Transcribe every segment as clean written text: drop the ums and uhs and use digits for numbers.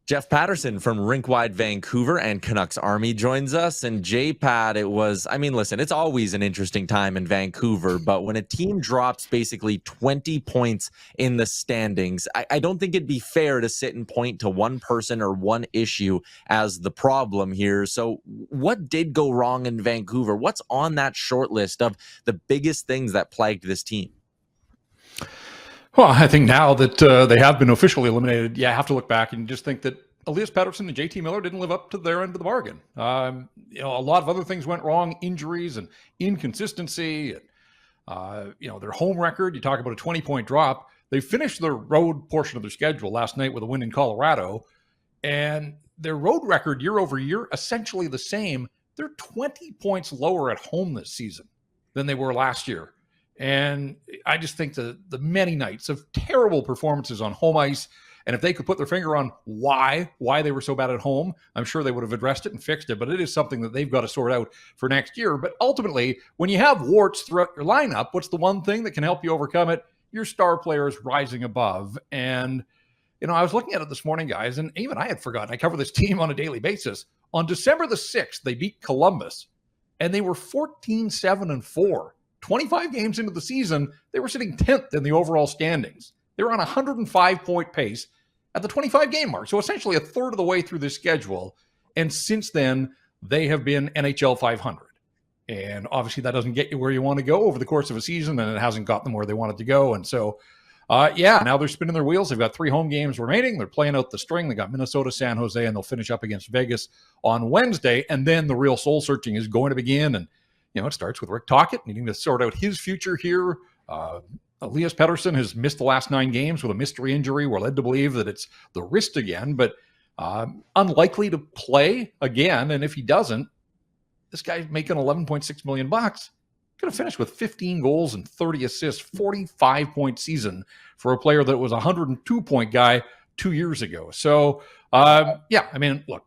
Jeff Paterson from Rink-Wide Vancouver and Canucks Army joins us. And J-Pat, listen, it's always an interesting time in Vancouver, but when a team drops basically 20 points in the standings, I don't think it'd be fair to sit and point to one person or one issue as the problem here. So what did go wrong in Vancouver? What's on that short list of the biggest things that plagued this team? Well, I think now that they have been officially eliminated, I have to look back and just think that Elias Pettersson and JT Miller didn't live up to their end of the bargain. A lot of other things went wrong, injuries and inconsistency. And, their home record, you talk about a 20-point drop. They finished their road portion of their schedule last night with a win in Colorado. And their road record year over year, essentially the same. They're 20 points lower at home this season than they were last year. And I just think the many nights of terrible performances on home ice, and if they could put their finger on why they were so bad at home, I'm sure they would have addressed it and fixed it. But it is something that they've got to sort out for next year. But ultimately, when you have warts throughout your lineup, what's the one thing that can help you overcome it? Your star players rising above. And, I was looking at it this morning, guys, and even I had forgotten. I cover this team on a daily basis. On December the 6th, they beat Columbus, and they were 14-7-4. 25 games into the season, they were sitting 10th in the overall standings. They were on a 105-point pace at the 25-game mark, so essentially a third of the way through this schedule. And since then, they have been NHL 500. And obviously, that doesn't get you where you want to go over the course of a season, and it hasn't got them where they wanted to go. And so, now they're spinning their wheels. They've got 3 home games remaining. They're playing out the string. They got Minnesota, San Jose, and they'll finish up against Vegas on Wednesday. And then the real soul-searching is going to begin. And it starts with Rick Tocchet needing to sort out his future here. Elias Pettersson has missed the last 9 games with a mystery injury. We're led to believe that it's the wrist again, but unlikely to play again. And if he doesn't, this guy's making $11.6 million. Going to finish with 15 goals and 30 assists, 45-point season for a player that was a 102-point guy 2 years ago. So, look,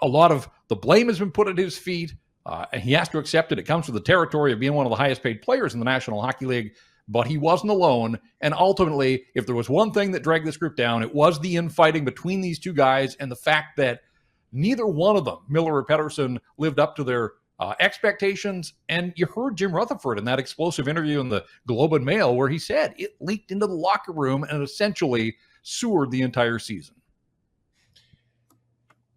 a lot of the blame has been put at his feet. And he has to accept it. It comes with the territory of being one of the highest paid players in the National Hockey League, but he wasn't alone. And ultimately, if there was one thing that dragged this group down, it was the infighting between these two guys and the fact that neither one of them, Miller or Pettersson, lived up to their expectations. And you heard Jim Rutherford in that explosive interview in the Globe and Mail where he said it leaked into the locker room and essentially sewered the entire season.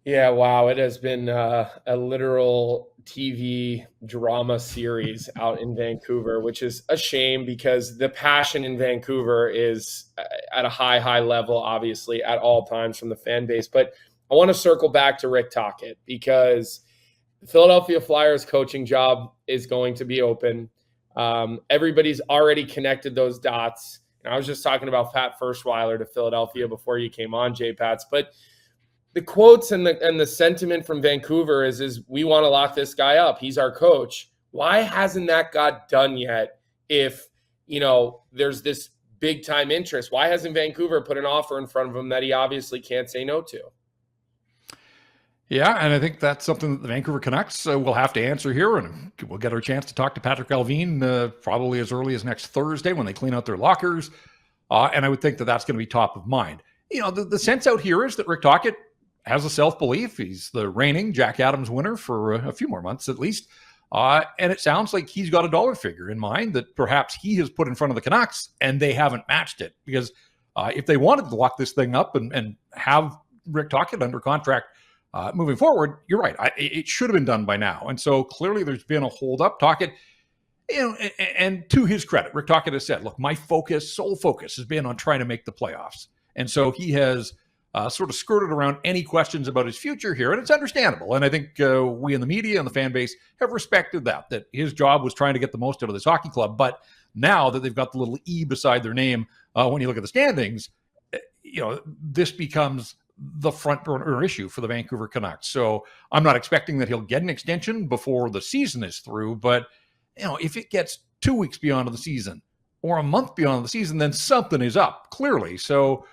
Yeah, wow. It has been a literal TV drama series out in Vancouver, which is a shame because the passion in Vancouver is at a high level, obviously, at all times from the fan base. But I want to circle back to Rick Tocchet because the Philadelphia Flyers coaching job is going to be open. Everybody's already connected those dots. And I was just talking about Pat Firstweiler to Philadelphia before you came on, J-Pats. But the quotes and the sentiment from Vancouver is we want to lock this guy up. He's our coach. Why hasn't that got done yet if, there's this big time interest? Why hasn't Vancouver put an offer in front of him that he obviously can't say no to? Yeah, and I think that's something that the Vancouver Canucks will have to answer here, and we'll get our chance to talk to Patrick Allvin probably as early as next Thursday when they clean out their lockers, and I would think that that's going to be top of mind. The sense out here is that Rick Tocchet has a self-belief. He's the reigning Jack Adams winner for a few more months at least. And it sounds like he's got a dollar figure in mind that perhaps he has put in front of the Canucks and they haven't matched it. Because if they wanted to lock this thing up and have Rick Tocchet under contract moving forward, you're right. It should have been done by now. And so clearly there's been a hold up. Tocchet, and to his credit, Rick Tocchet has said, look, my sole focus has been on trying to make the playoffs. And so he has sort of skirted around any questions about his future here, and it's understandable. And I think we in the media and the fan base have respected that his job was trying to get the most out of this hockey club. But now that they've got the little E beside their name, when you look at the standings, this becomes the front burner issue for the Vancouver Canucks. So I'm not expecting that he'll get an extension before the season is through, but if it gets 2 weeks beyond the season or a month beyond the season, then something is up, clearly. So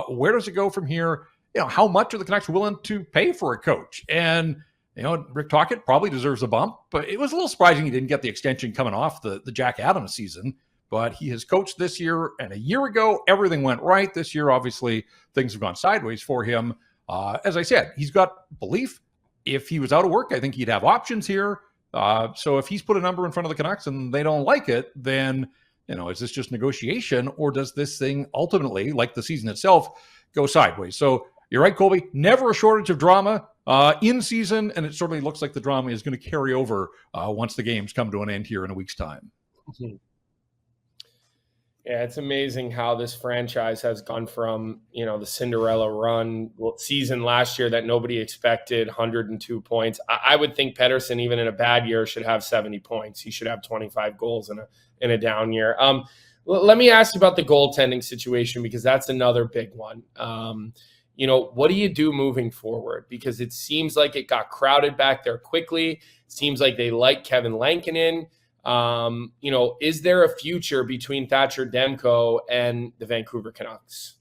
where does it go from here? How much are the Canucks willing to pay for a coach? And, Rick Tocchet probably deserves a bump, but it was a little surprising he didn't get the extension coming off the Jack Adams season. But he has coached this year, and a year ago, everything went right. This year, obviously, things have gone sideways for him. As I said, he's got belief. If he was out of work, I think he'd have options here. So if he's put a number in front of the Canucks and they don't like it, then, is this just negotiation, or does this thing ultimately, like the season itself, go sideways? So you're right, Colby, never a shortage of drama in season, and it certainly looks like the drama is going to carry over once the games come to an end here in a week's time. Mm-hmm. Yeah, it's amazing how this franchise has gone from, the Cinderella run season last year that nobody expected, 102 points. I would think Paterson, even in a bad year, should have 70 points. He should have 25 goals in a down year. Let me ask you about the goaltending situation, because that's another big one. What do you do moving forward? Because it seems like it got crowded back there quickly. It seems like they like Kevin Lankinen. Is there a future between Thatcher Demko and the Vancouver Canucks?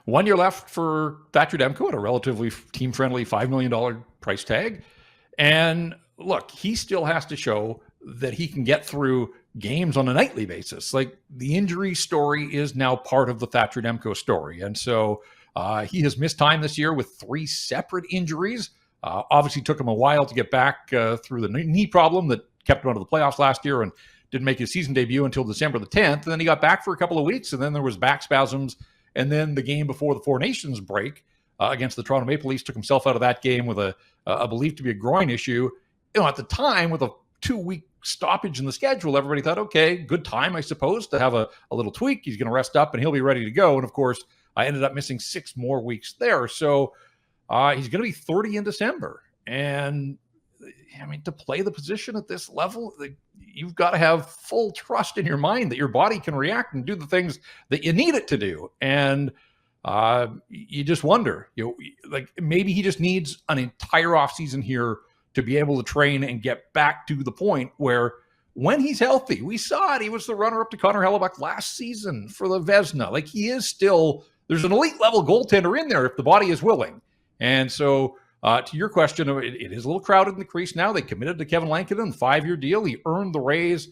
1 year left for Thatcher Demko at a relatively team-friendly $5 million price tag. And look, he still has to show that he can get through games on a nightly basis. Like, the injury story is now part of the Thatcher Demko story. And so he has missed time this year with 3 separate injuries. Obviously took him a while to get back through the knee problem that kept him out of the playoffs last year and didn't make his season debut until December the 10th. And then he got back for a couple of weeks, and then there was back spasms. And then the game before the Four Nations break against the Toronto Maple Leafs took himself out of that game with a believed to be a groin issue. At the time, with a 2-week stoppage in the schedule, everybody thought, okay, good time, I suppose, to have a little tweak. He's going to rest up and he'll be ready to go. And of course, I ended up missing 6 more weeks there. So he's going to be 30 in December. And to play the position at this level, you've got to have full trust in your mind that your body can react and do the things that you need it to do. And you just wonder, maybe he just needs an entire offseason here to be able to train and get back to the point where, when he's healthy, we saw it. He was the runner-up to Connor Hellebuck last season for the Vezina. He is still, there's an elite level goaltender in there if the body is willing. And so, to your question, it is a little crowded in the crease now. They committed to Kevin Lankinen, 5-year deal. He earned the raise.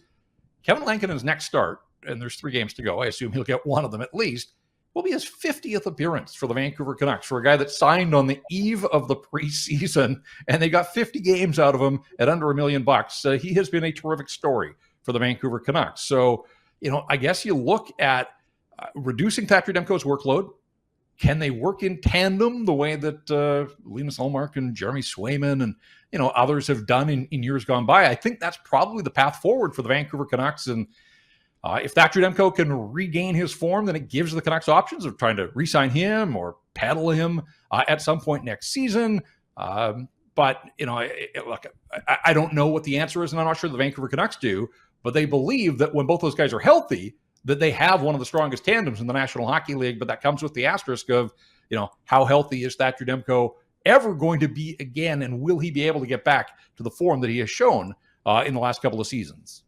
Kevin Lankinen's next start, and there's 3 games to go, I assume he'll get one of them at least, will be his 50th appearance for the Vancouver Canucks, for a guy that signed on the eve of the preseason, and they got 50 games out of him at under $1 million. He has been a terrific story for the Vancouver Canucks. So, I guess you look at reducing Thatcher Demko's workload. Can they work in tandem the way that Linus Ullmark and Jeremy Swayman and others have done in years gone by? I think that's probably the path forward for the Vancouver Canucks. And if Thatcher Demko can regain his form, then it gives the Canucks options of trying to re-sign him or peddle him at some point next season. But look, I don't know what the answer is, and I'm not sure the Vancouver Canucks do. But they believe that when both those guys are healthy, that they have one of the strongest tandems in the National Hockey League, but that comes with the asterisk of, how healthy is Thatcher Demko ever going to be again, and will he be able to get back to the form that he has shown in the last couple of seasons?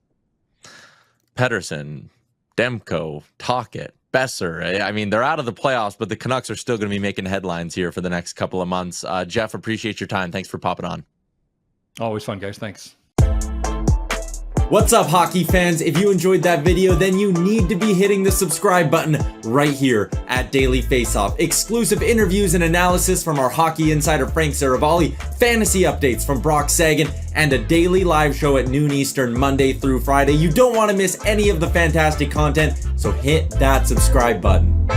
Paterson, Demko, Tocchet, Besser. They're out of the playoffs, but the Canucks are still going to be making headlines here for the next couple of months. Jeff, appreciate your time. Thanks for popping on. Always fun, guys. Thanks. What's up, hockey fans? If you enjoyed that video, then you need to be hitting the subscribe button right here at Daily Faceoff. Exclusive interviews and analysis from our hockey insider Frank Saravalli, fantasy updates from Brock Sagan, and a daily live show at noon Eastern, Monday through Friday. You don't want to miss any of the fantastic content, so hit that subscribe button.